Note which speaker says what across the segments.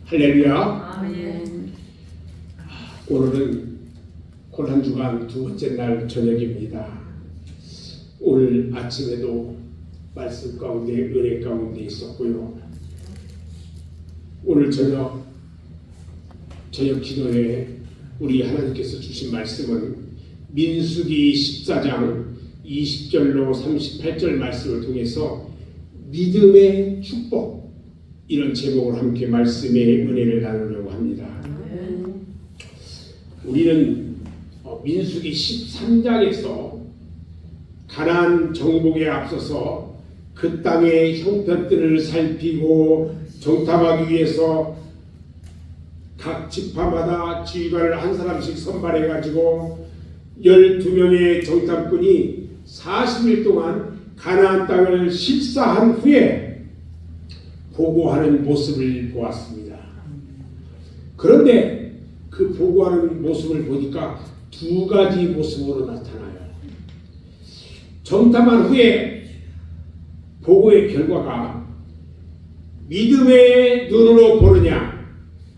Speaker 1: 할렐루야.
Speaker 2: 아멘.
Speaker 1: 오늘은 고난 주간 두 번째 날 저녁입니다. 오늘 아침에도 말씀 가운데 은혜 가운데 있었고요. 오늘 저녁 기도에 우리 하나님께서 주신 말씀은 민수기 14장 20절로 38절 말씀을 통해서 믿음의 축복, 이런 제목으로 함께 말씀의 은혜를 나누려고 합니다. 우리는 민수기 13장에서 가나안 정복에 앞서서 그 땅의 형편들을 살피고 정탐하기 위해서 각 지파마다 지휘관을 한 사람씩 선발해 가지고 12명의 정탐꾼이 40일 동안 가나안 땅을 실사한 후에 보고하는 모습을 보았습니다. 그런데 그 보고하는 모습을 보니까 두 가지 모습으로 나타나요. 정탐한 후에 보고의 결과가 믿음의 눈으로 보느냐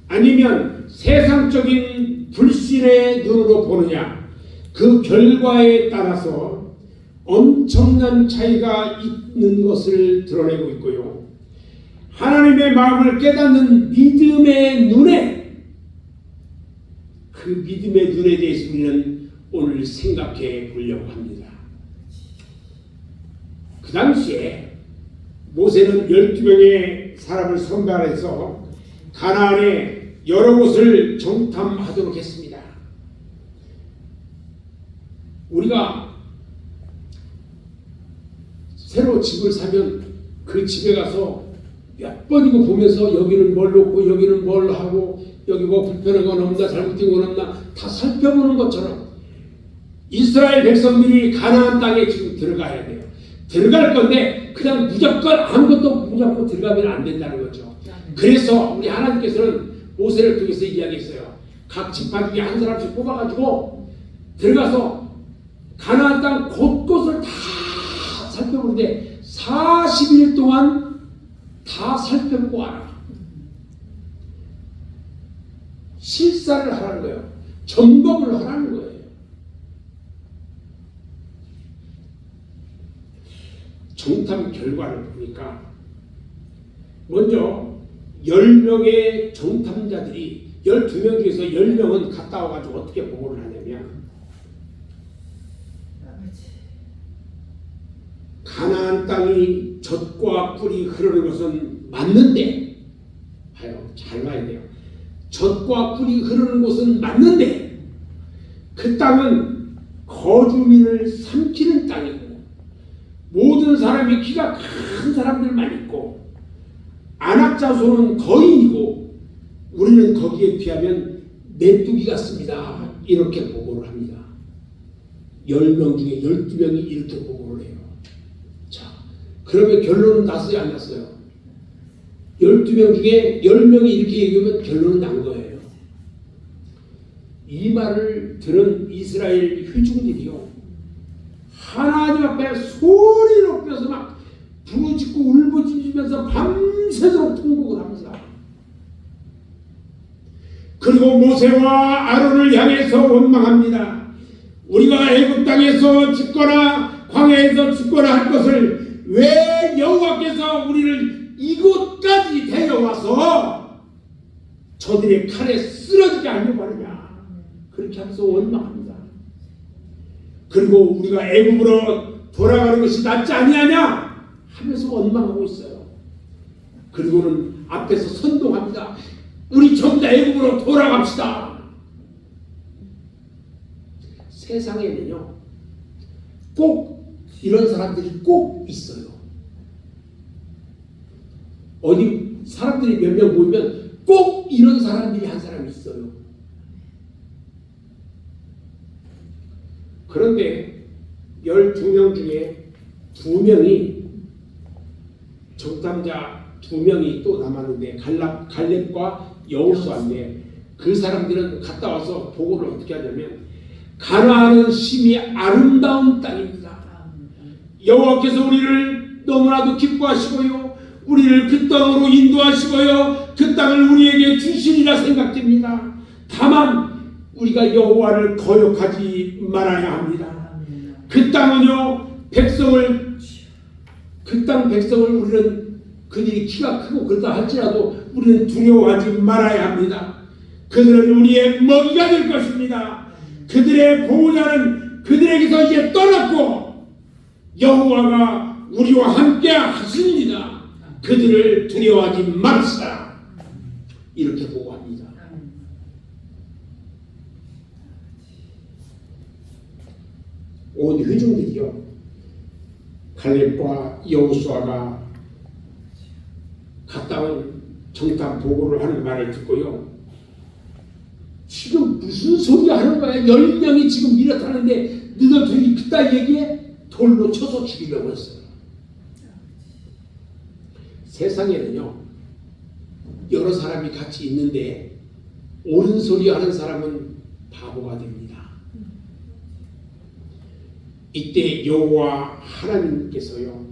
Speaker 1: 아니면 세상적인 불신의 눈으로 보느냐, 그 결과에 따라서 엄청난 차이가 있는 것을 드러내고 있고요. 하나님의 마음을 깨닫는 믿음의 눈에, 그 믿음의 눈에 대해서 우리는 오늘 생각해 보려고 합니다. 그 당시에 모세는 12명의 사람을 선발해서 가나안의 여러 곳을 정탐하도록 했습니다. 우리가 새로 집을 사면 그 집에 가서 몇 번이고 보면서 여기는 뭘 놓고 여기는 뭘 하고 여기 뭐 불편한 건 없나 잘못된 건 없나 다 살펴보는 것처럼 이스라엘 백성들이 가나안 땅에 지금 들어가야 돼요. 들어갈 건데 그냥 무조건 아무것도 무조건 들어가면 안 된다는 거죠. 그래서 우리 하나님께서는 모세를 통해서 이야기했어요. 각 지파 중에 한 사람씩 뽑아가지고 들어가서 가나안 땅 곳곳을 다 살펴보는데 40일 동안 다 살펴보고 와라. 실사를 하라는 거예요. 점검을 하라는 거예요. 정탐 결과를 보니까 먼저 10명의 정탐자들이 12명 중에서 10명은 갔다 와가지고 어떻게 보고를 하냐면, 가나안 땅이 젖과 꿀이 흐르는 것은 맞는데, 잘 봐야 돼요. 젖과 꿀이 흐르는 곳은 맞는데 그 땅은 거주민을 삼키는 땅이고 모든 사람이 키가 큰 사람들만 있고 안악자손은 거인이고 우리는 거기에 비하면 메뚜기 같습니다. 이렇게 보고를 합니다. 10명 중에 12명이 이렇게 보고를 해요. 자, 그러면 결론은 났어요, 안 났어요? 12명 중에 10명이 이렇게 얘기하면 결론은 난 거예요. 이 말을 들은 이스라엘 회중들이요, 하나님 앞에 소리 높여서 막 부르짖고 울부짖으면서 밤새도록 통곡을 합니다. 그리고 모세와 아론을 향해서 원망합니다. 우리가 애굽 땅에서 죽거나 광야에서 죽거나 할 것을 왜 여호와께서 우리를 이곳까지 데려와서 저들의 칼에 쓰러지게 하려고 하느냐, 그렇게 하면서 원망합니다. 그리고 우리가 애굽으로 돌아가는 것이 낫지 아니하냐 하면서 원망하고 있어요. 그리고는 앞에서 선동합니다. 우리 전부 다 애굽으로 돌아갑시다. 세상에는요 꼭 이런 사람들이 꼭 있어요. 어디 사람들이 몇 명 모이면 꼭 이런 사람들이 한 사람이 있어요. 그런데 12명 중에 2명이, 정탐자 2명이 또 남았는데 갈렙과 여호수아인데, 그 사람들은 갔다 와서 보고를 어떻게 하냐면, 가나안은 심히 아름다운 땅입니다. 여호와께서 우리를 너무나도 기뻐하시고요, 우리를 그 땅으로 인도하시고요, 그 땅을 우리에게 주시리라 생각됩니다. 다만 우리가 여호와를 거역하지 말아야 합니다. 그 땅은요, 그 땅 백성을 우리는 그들이 키가 크고 그러다 할지라도 우리는 두려워하지 말아야 합니다. 그들은 우리의 먹이가 될 것입니다. 그들의 보호자는 그들에게서 이제 떠났고 여호와가 우리와 함께 하십니다. 그들을 두려워하지 말사. 이렇게 보고합니다. 온 회중들이요, 갈렙과 여호수아가 갔다 온 정탐 보고를 하는 말을 듣고요, 지금 무슨 소리 하는 거야? 10명이 지금 밀어타는데 너희들 둘이 그따 얘기해? 돌로 쳐서 죽이려고 했어요. 세상에는요, 여러 사람이 같이 있는데 옳은 소리 하는 사람은 바보가 됩니다. 이때 여호와 하나님께서요,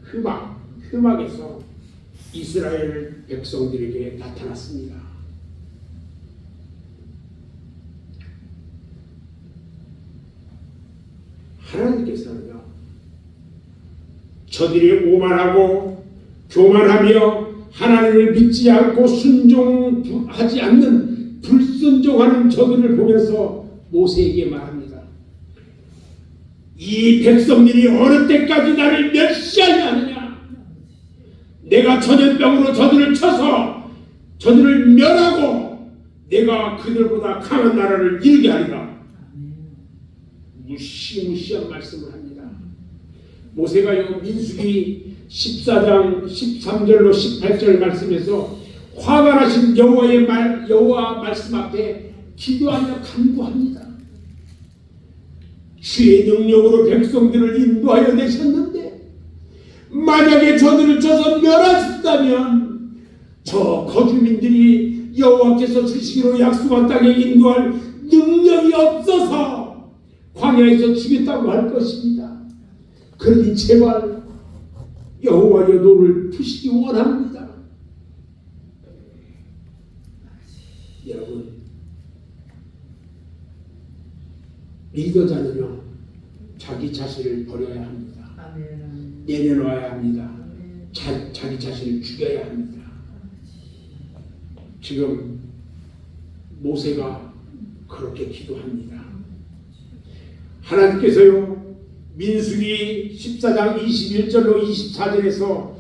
Speaker 1: 흠악에서 이스라엘 백성들에게 나타났습니다. 하나님께서는요, 저들이 오만하고 교만하며 하나님을 믿지 않고 순종하지 않는 불순종하는 저들을 보면서 모세에게 말합니다. 이 백성들이 어느 때까지 나를 멸시하려 하느냐? 내가 전염병으로 저들을 쳐서 저들을 멸하고 내가 그들보다 강한 나라를 이루게 하리라. 무시무시한 말씀을 합니다. 모세가요, 민수기 14장 13절로 18절 말씀에서 화가 나신 여호와 말씀 앞에 기도하며 간구합니다. 주의 능력으로 백성들을 인도하여 내셨는데 만약에 저들을 쳐서 멸하신다면 저 거주민들이 여호와께서 주시기로 약속한 땅에 인도할 능력이 없어서 광야에서 죽였다고 할 것입니다. 그러니 제발 여호와여 노를 푸시기 원합니다. 여러분, 리더자는요, 자기 자신을 버려야 합니다. 내려놔야 합니다. 자기 자신을 죽여야 합니다. 지금 모세가 그렇게 기도합니다. 하나님께서요, 민수기 14장 21절로 24절에서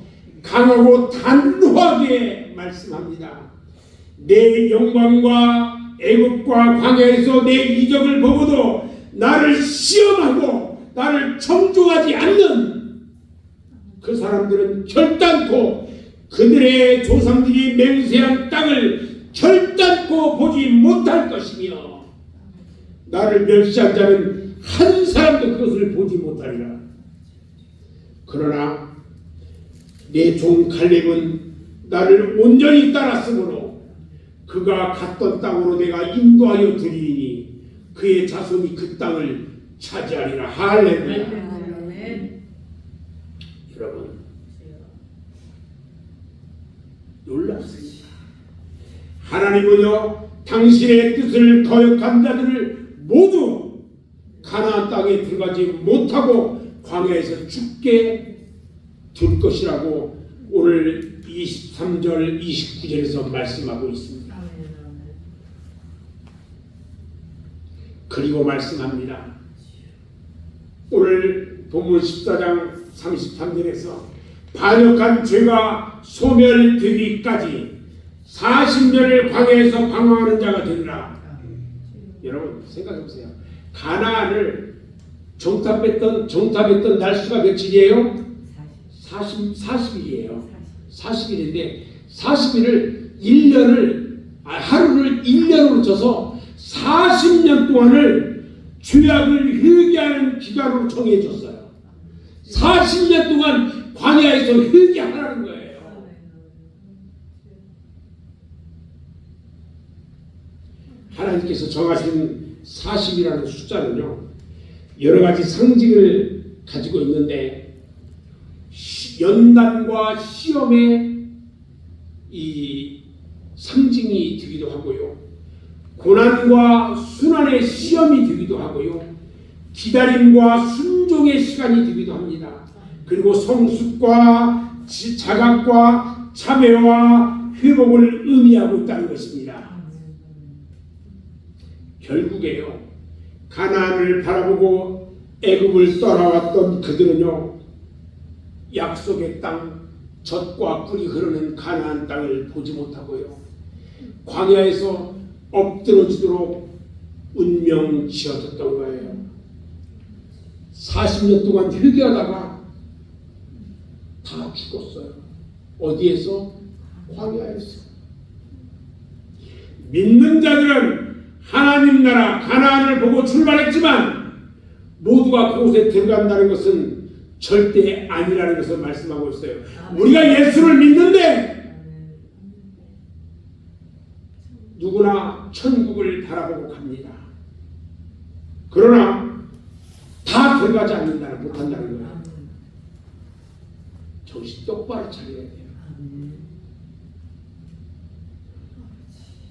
Speaker 1: 강하고 단호하게 말씀합니다. 내 영광과 애국과 광야에서 내 이적을 보고도 나를 시험하고 나를 청종하지 않는 그 사람들은 결단코 그들의 조상들이 맹세한 땅을 결단코 보지 못할 것이며 나를 멸시한 자는 한 사람도 그것을 보지 못하리라. 그러나 내 종 갈렙은 나를 온전히 따랐으므로 그가 갔던 땅으로 내가 인도하여 드리니 그의 자손이 그 땅을 차지하리라. 할렐루야. 여러분, 놀랍습니다. 하나님은요, 당신의 뜻을 거역한 자들을 모두 가나안 땅에 들어가지 못하고 광야에서 죽게 둘 것이라고 오늘 23절 29절에서 말씀하고 있습니다. 그리고 말씀합니다. 오늘 본문 14장 33절에서 반역한 죄가 소멸되기까지 40년을 광야에서 방황하는 자가 되리라. 여러분 생각해보세요. 가나안을 정탐했던 날수가 며칠이에요? 40일이에요. 40일인데 40일을 하루를 1년으로 쳐서 40년 동안을 죄악을 회개하는 기간으로 정해 줬어요. 40년 동안 광야에서 회개하라는 거예요. 하나님께서 정하신 40이라는 숫자는요, 여러 가지 상징을 가지고 있는데 연단과 시험의 이 상징이 되기도 하고요. 고난과 순환의 시험이 되기도 하고요. 기다림과 순종의 시간이 되기도 합니다. 그리고 성숙과 자각과 참회와 회복을 의미하고 있다는 것입니다. 결국에요, 가나안을 바라보고 애굽을 떠나왔던 그들은요, 약속의 땅, 젖과 꿀이 흐르는 가나안 땅을 보지 못하고요, 광야에서 엎드러지도록 운명 지어졌던 거예요. 40년 동안 회개하다가 다 죽었어요. 어디에서? 광야에서. 믿는 자들은 하나님 나라 가나안을 보고 출발했지만 모두가 그곳에 들어간다는 것은 절대 아니라는 것을 말씀하고 있어요. 우리가 예수를 믿는데 누구나 천국을 바라보고 갑니다. 그러나 다 들어가지 않는다는, 못한다는 거예요. 정신 똑바로 차려야 돼요.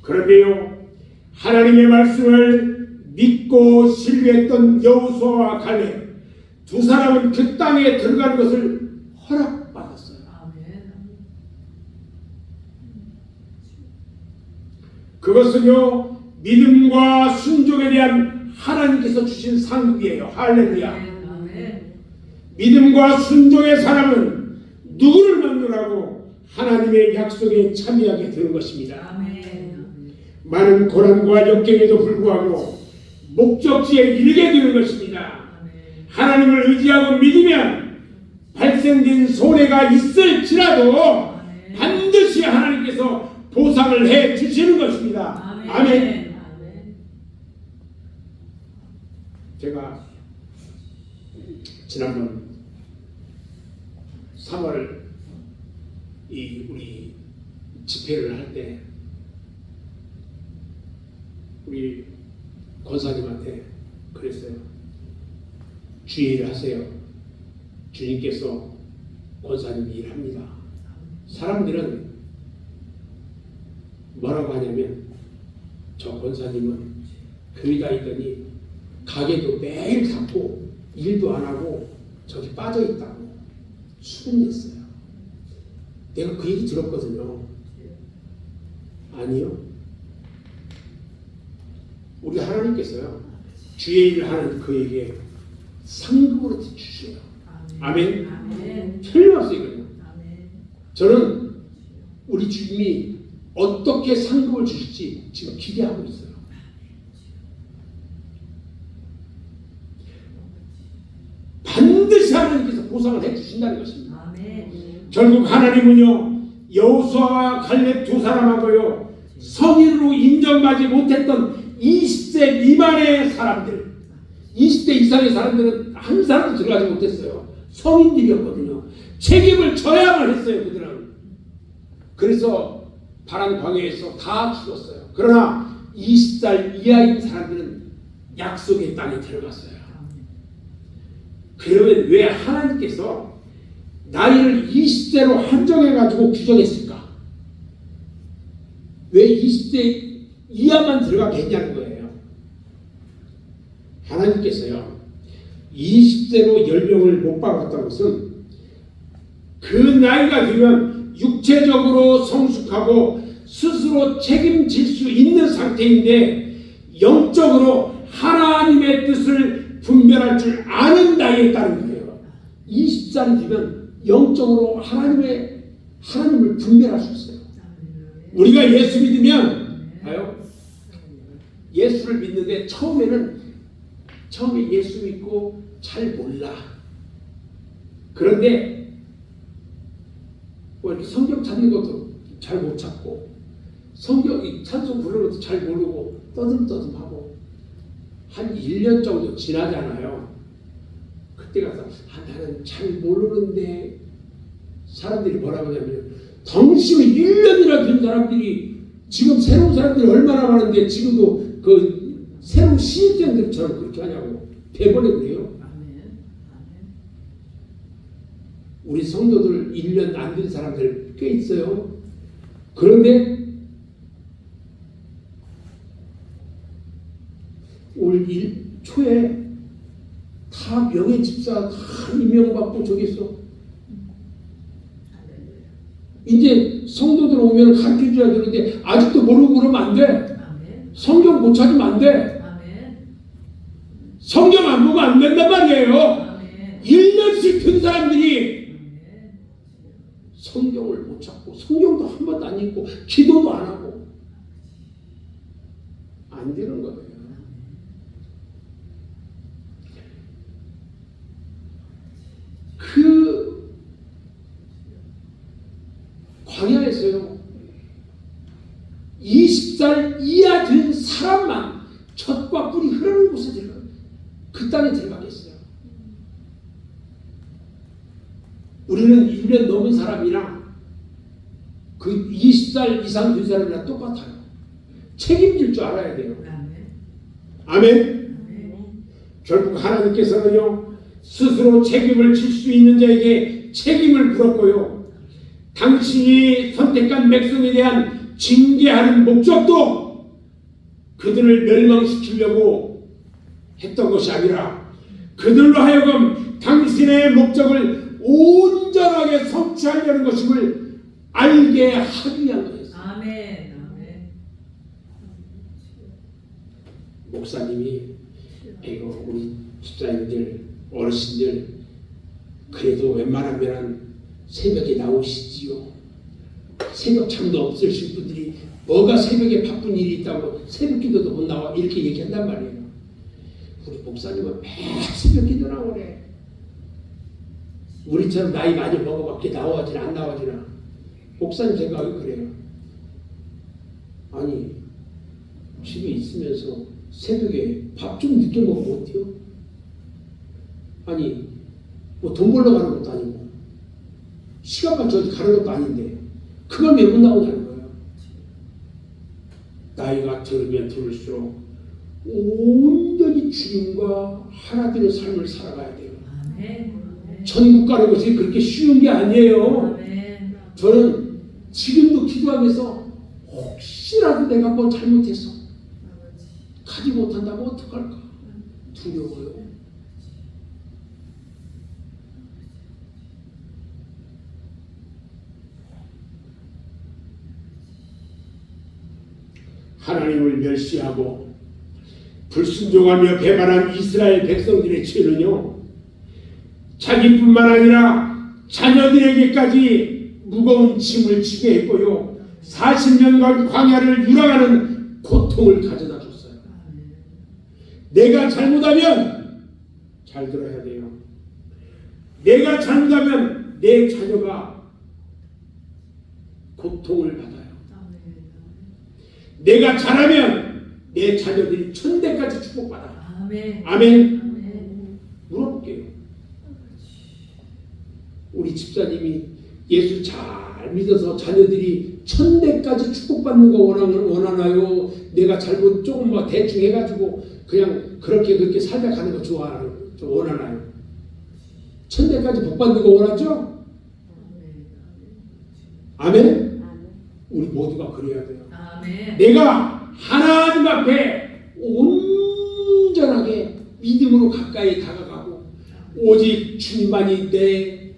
Speaker 1: 그런데요, 하나님의 말씀을 믿고 신뢰했던 여호수아와 갈렙 두 사람은 그 땅에 들어가는 것을 허락받았어요. 그것은요, 믿음과 순종에 대한 하나님께서 주신 상급이에요. 할렐루야. 믿음과 순종의 사람은 누구를 만나라고 하나님의 약속에 참여하게 되는 것입니다. 많은 고난과 역경에도 불구하고 목적지에 이르게 되는 것입니다. 하나님을 의지하고 믿으면 발생된 손해가 있을지라도 반드시 하나님께서 보상을 해 주시는 것입니다. 아멘. 제가 지난번 3월 우리 집회를 할 때 우리 권사님한테 그랬어요. 주의를 하세요. 주님께서 권사님 일합니다. 사람들은 뭐라고 하냐면 저 권사님은 교회 다니더니 가게도 매일 닫고 일도 안 하고 저기 빠져있다고 수군냈어요. 내가 그 얘기 들었거든요. 아니요. 우리 하나님께서요, 주의 일을 하는 그에게 상급으로 주셔요. 아멘. 틀림없어요. 이거는. 저는 우리 주님이 어떻게 상급을 주실지 지금 기대하고 있어요. 반드시 하나님께서 보상을 해주신다는 것입니다. 결국 하나님은요, 여호수아와 갈렙 두 사람하고요, 성인으로 인정받지 못했던 20세 미만의 사람들, 20대 이상의 사람들은 한 사람도 들어가지 못했어요. 성인들이었거든요. 책임을 져야만 했어요. 그들은. 그래서 바람 광야에서 다 죽었어요. 그러나 20살 이하인 사람들은 약속의 땅에 들어갔어요. 그러면 왜 하나님께서 나이를 20세로 한정해가지고 규정했을까? 왜 20세 이하만 들어가게 했냐는 거예요. 하나님께서요, 20세로 열명을 못 박았다는 것은 그 나이가 되면 육체적으로 성숙하고 스스로 책임질 수 있는 상태인데 영적으로 하나님의 뜻을 분별할 줄 아는 나이에 따른 거예요. 20살이 되면 영적으로 하나님을 분별할 수 있어요. 우리가 예수 믿으면 봐요. 예수를 믿는데 처음에 예수 믿고 잘 몰라. 그런데 뭐 이렇게 성경 찾는 것도 잘 못 찾고 성경 찬송 부르는 것도 잘 모르고 떠듬떠듬하고 한 1년 정도 지나잖아요. 그때 가서 나는 잘 모르는데 사람들이 뭐라고 하냐면 덩심이 1년이나 된 사람들이 지금 새로운 사람들이 얼마나 많은데 지금도 그 새로운 신입생들처럼 그렇게 하냐고 배번에 그래요. 우리 성도들 1년 안 된 사람들 꽤 있어요. 그런데 올 초에 다 명예 집사 다 임명받고 저기서 이제 성도들 오면 가르쳐줘야 되는데 아직도 모르고 그러면 안 돼. 성경 못 찾으면 안 돼. 성경 안 보고 안 된단 말이에요. 1년씩 든 사람들이 성경을 못 찾고 성경도 한 번도 안 읽고 기도도 안 하고 안 되는 거예요. 그 광야에서요 20살 이하 된 사람만 젖과 꿀이 흐르는 곳에 들어가요. 그 땅에 들어가겠어요. 우리는 1년 넘은 사람이랑 그 20살 이상 된 사람이랑 똑같아요. 책임질 줄 알아야 돼요. 아멘. 결국 하나님께서는요 스스로 책임을 질 수 있는 자에게 책임을 물었고요. 당신이 선택한 백성에 대한 징계하는 목적도 그들을 멸망시키려고 했던 것이 아니라 그들로 하여금 당신의 목적을 온전하게 성취하려는 것임을 알게 하기 위한 거였어요.
Speaker 2: 아멘.
Speaker 1: 목사님이 이거 우리 집사님들 어르신들 그래도 웬만하면 새벽에 나오시지요. 새벽 잠도 없으신 분들이 뭐가 새벽에 바쁜 일이 있다고 새벽 기도도 못 나와 이렇게 얘기한단 말이에요. 우리 목사님은 매 새벽 기도 나오래. 우리처럼 나이 많이 먹어봤게 나오지나 안 나오지나. 목사님 생각이 그래요. 아니 집에 있으면서 새벽에 밥 좀 늦게 먹으면 어때요? 아니 뭐 돈 벌러 가는 것도 아니고 시간 맞춰 가는 것도 아닌데 그걸 왜 못 나오냐는 거예요. 나이가 들으면 들을수록 온전히 주님과 하나 되는 삶을 살아가야 돼요. 천국 가는 것이 그렇게 쉬운 게 아니에요. 저는 지금도 기도하면서 혹시라도 내가 뭐 잘못해서 가지 못한다면 어떡할까 두려워요. 하나님을 멸시하고 불순종하며 배반한 이스라엘 백성들의 죄는요 자기뿐만 아니라 자녀들에게까지 무거운 짐을 지게 했고요 40년간 광야를 유랑하는 고통을 가져다 줬어요. 내가 잘못하면 잘 들어야 돼요. 내가 잘못하면 내 자녀가 고통을 받아요. 내가 잘하면 내 자녀들이 천대까지 축복받아요. 아멘. 물어볼게요. 우리 집사님이 예수 잘 믿어서 자녀들이 천대까지 축복받는 거 원하나요? 내가 잘못 조금 뭐 대충 해가지고 그냥 그렇게 살다 가는 거 원하나요? 천대까지 복받는 거 원하죠? 아멘? 우리 모두가 그래야 돼요. 내가 하나님 앞에 온전하게 믿음으로 가까이 다가가고 오직 주님만이 내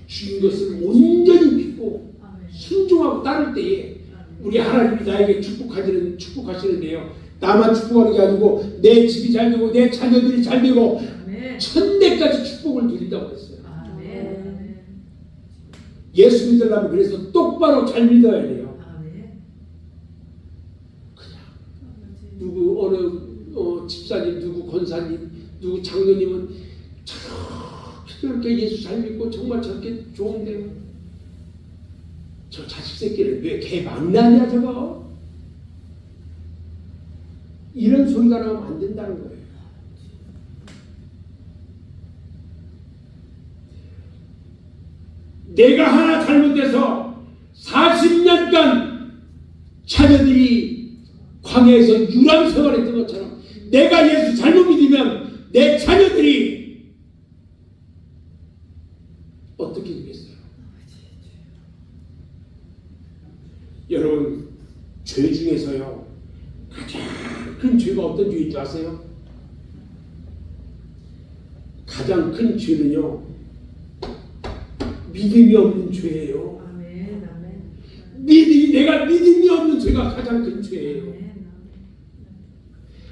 Speaker 1: 주인 것을 온전히 믿고 순종하고 따를 때에 우리 하나님이 나에게 축복하시는데요. 나만 축복하는 게 아니고 내 집이 잘 되고 내 자녀들이 잘 되고 천대까지 축복을 누린다고 했어요. 예수 믿으려면 그래서 똑바로 잘 믿어야 돼요. 누구 어느 집사님, 누구 권사님, 누구 장로님은 저렇게 예수 잘 믿고 정말 저렇게 좋은데 저 자식 새끼를 왜 개 막나냐 저거 이런 소리가 나오면 안 된다는 거예요. 내가 하나 잘못해서 40년간 자녀들이 광야에서 유랑 생활했던 것처럼 내가 예수 잘못 믿으면 내 자녀들이 어떻게 되겠어요? 여러분 죄 중에서요 가장 큰 죄가 어떤 죄인 줄 아세요? 가장 큰 죄는요, 믿음이 없는 죄예요.
Speaker 2: 아멘. 아멘.
Speaker 1: 내가 믿음이 없는 죄가 가장 큰 죄예요.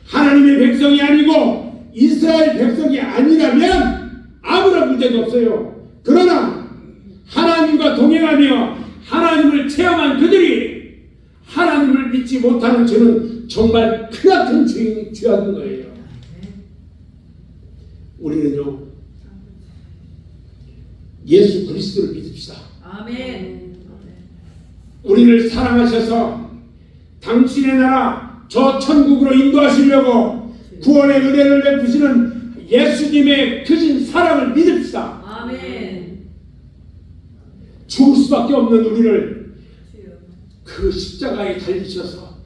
Speaker 1: 하나님의 백성이 아니고 이스라엘 백성이 아니라면 아무런 문제가 없어요. 그러나 하나님과 동행하며 하나님을 체험한 그들이 하나님을 믿지 못하는 죄는 정말 크나큰 죄악인 거예요. 우리는요, 예수 그리스도를 믿읍시다.
Speaker 2: 아멘.
Speaker 1: 우리를 사랑하셔서 당신의 나라 저 천국으로 인도하시려고 구원의 은혜를 베푸시는 예수님의 크신 사랑을 믿읍시다.
Speaker 2: 아멘.
Speaker 1: 죽을 수밖에 없는 우리를 그 십자가에 달리셔서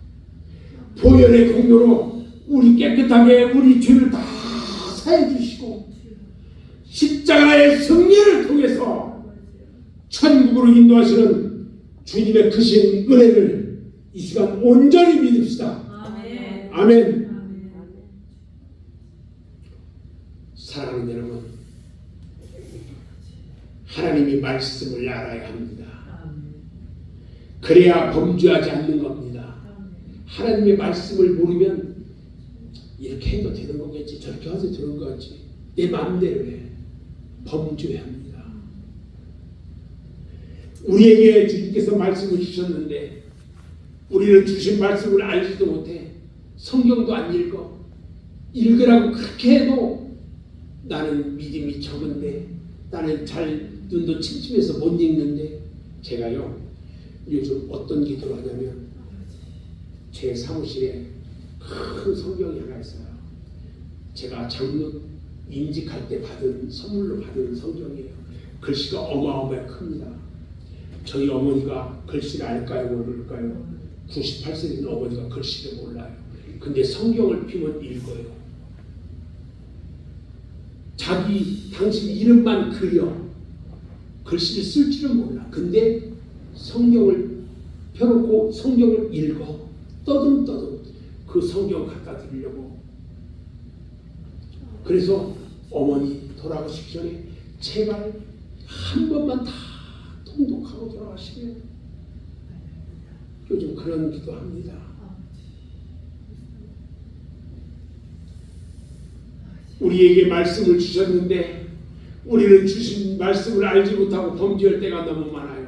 Speaker 1: 보혈의 공로로 우리 깨끗하게 우리 죄를 다 사해 주시고 십자가의 승리를 통해서 천국으로 인도하시는 주님의 크신 은혜를 이 시간 온전히 믿읍시다.
Speaker 2: 아멘.
Speaker 1: 아멘. 사랑하는 여러분, 하나님이 말씀을 알아야 합니다. 그래야 범죄하지 않는 겁니다. 하나님의 말씀을 모르면 이렇게 해도 되는 거겠지, 저렇게 해도 되는 거겠지, 내 마음대로 해. 범죄합니다. 우리에게 주님께서 말씀을 주셨는데 우리는 주신 말씀을 알지도 못해. 성경도 안 읽어. 읽으라고 그렇게 해도 나는 믿음이 적은데, 나는 잘 눈도 침침해서 못 읽는데, 제가요 요즘 어떤 기도를 하냐면 제 사무실에 큰 성경이 하나 있어요. 제가 장로 임직할 때 받은 선물로 받은 성경이에요. 글씨가 어마어마하게 큽니다. 저희 어머니가 글씨를 알까요 모를까요? 98세 된 어머니가 글씨를 몰라요. 근데 성경을 피면 읽어요. 당신 이름만 그려. 글씨를 쓸 줄은 몰라. 근데 성경을 펴놓고 성경을 읽어. 떠듬떠듬 그 성경 갖다 드리려고. 그래서 어머니 돌아가시기 전에 제발 한 번만 다 통독하고 돌아가시면, 요즘 그런 기도합니다. 우리에게 말씀을 주셨는데 우리는 주신 말씀을 알지 못하고 범죄할 때가 너무 많아요.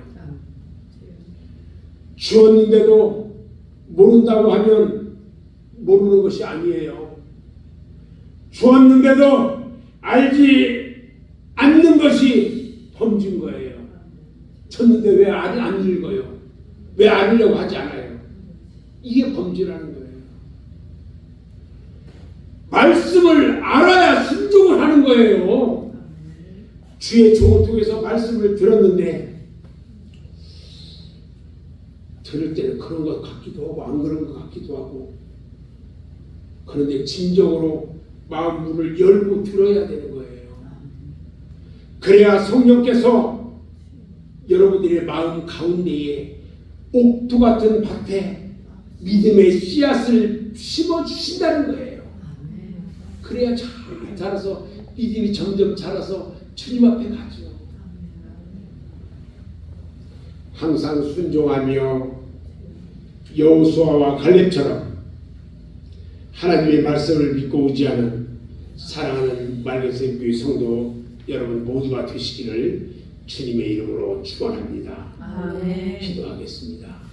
Speaker 1: 주었는데도 모른다고 하면 모르는 것이 아니에요. 주었는데도 알지 않는 것이 범죄인 거예요. 쳤는데 왜 안 읽어요? 왜 알으려고 하지 않아요? 이게 범죄라는 거예요. 말씀을 알아야 순종을 하는 거예요. 주의 종을 통해서 말씀을 들었는데, 들을 때는 그런 것 같기도 하고 안 그런 것 같기도 하고, 그런데 진정으로 마음 문을 열고 들어야 되는 거예요. 그래야 성령께서 여러분들의 마음 가운데에 옥토 같은 밭에 믿음의 씨앗을 심어주신다는 거예요. 그래야 잘 자라서 믿음이 점점 자라서 주님 앞에 가죠. 항상 순종하며 여호수아와 갈렙처럼 하나님의 말씀을 믿고 의지하는 사랑하는 말개생 교회 성도 여러분 모두가 되시기를 주님의 이름으로 축원합니다.
Speaker 2: 아멘.
Speaker 1: 기도하겠습니다.